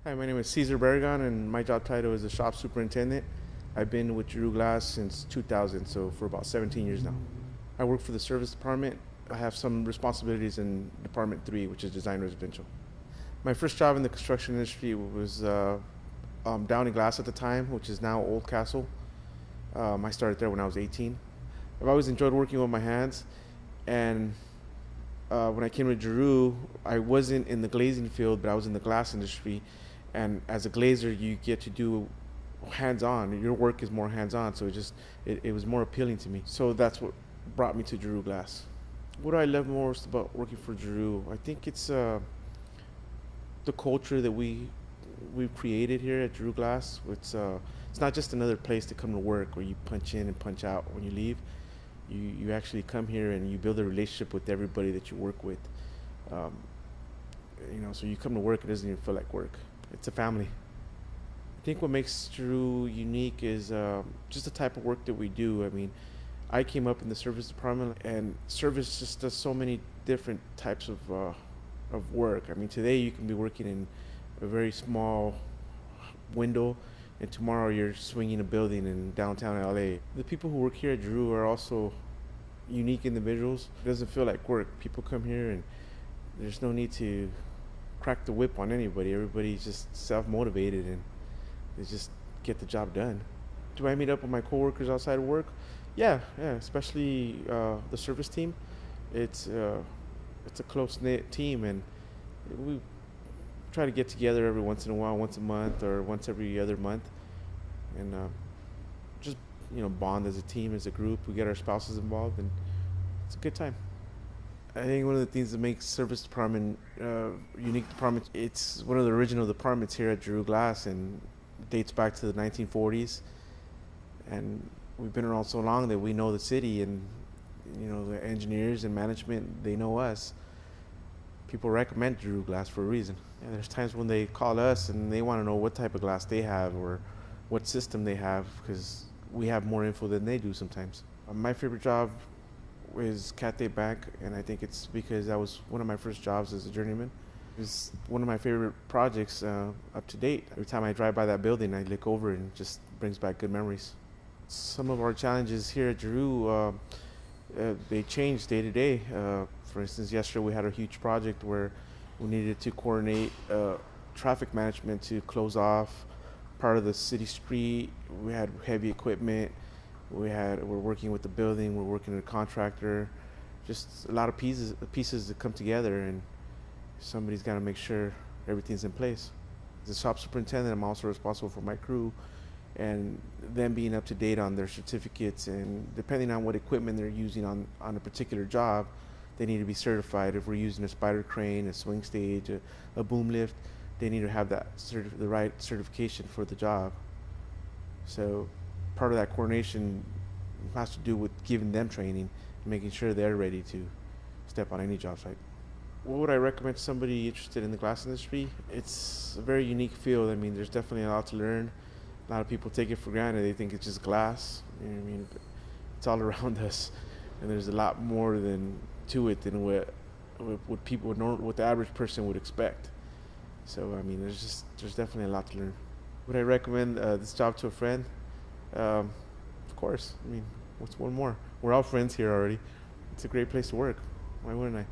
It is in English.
Hi, my name is Cesar Barragan, and my job title is the shop superintendent. I've been with Giroux Glass since 2000, so for about 17 years now. I work for the service department. I have some responsibilities in Department 3, which is design residential. My first job in the construction industry was Downing Glass at the time, which is now Old Castle. I started there when I was 18. I've always enjoyed working with my hands, and when I came to Giroux, I wasn't in the glazing field, but I was in the glass industry. And as a glazer, you get to do hands-on. Your work is more hands-on, so it was more appealing to me. So that's what brought me to Giroux Glass. What do I love most about working for Giroux? I think it's the culture that we've created here at Giroux Glass. It's not just another place to come to work where you punch in and punch out when you leave. You actually come here and you build a relationship with everybody that you work with. So you come to work, it doesn't even feel like work. It's a family. I think what makes Giroux unique is just the type of work that we do. I mean, I came up in the service department, and service just does so many different types of work. I mean, today you can be working in a very small window, and tomorrow you're swinging a building in downtown LA. The people who work here at Giroux are also unique individuals. It doesn't feel like work. People come here and there's no need to crack the whip on anybody. Everybody's just self-motivated and they just get the job done. Do I meet up with my coworkers outside of work? Yeah, especially the service team. It's a close-knit team, and we try to get together every once in a while, once a month or once every other month, and just bond as a team, as a group. We get our spouses involved, and it's a good time. I think one of the things that makes service department unique department, it's one of the original departments here at Giroux Glass, and dates back to the 1940s. And we've been around so long that we know the city, and the engineers and management, they know us. People recommend Giroux Glass for a reason. And there's times when they call us and they want to know what type of glass they have or what system they have, because we have more info than they do sometimes. My favorite job is Cathay Bank, and I think it's because that was one of my first jobs as a journeyman. It's one of my favorite projects up to date. Every time I drive by that building, I look over and it just brings back good memories. Some of our challenges here at Giroux, they change day to day. For instance, yesterday we had a huge project where we needed to coordinate traffic management to close off part of the city street. We had heavy equipment. We're working with the building. We're working with a contractor. Just a lot of pieces that come together, and somebody's got to make sure everything's in place. As a shop superintendent, I'm also responsible for my crew and them being up to date on their certificates, and depending on what equipment they're using on a particular job, they need to be certified. If we're using a spider crane, a swing stage, a boom lift, they need to have the right certification for the job. So part of that coordination has to do with giving them training and making sure they're ready to step on any job site. What would I recommend to somebody interested in the glass industry? It's a very unique field. I mean, there's definitely a lot to learn. A lot of people take it for granted. They think it's just glass. You know what I mean? But it's all around us, and there's a lot more to it than what the average person would expect. So I mean, there's definitely a lot to learn. Would I recommend this job to a friend? Of course. I mean, what's one more? We're all friends here already. It's a great place to work. Why wouldn't I?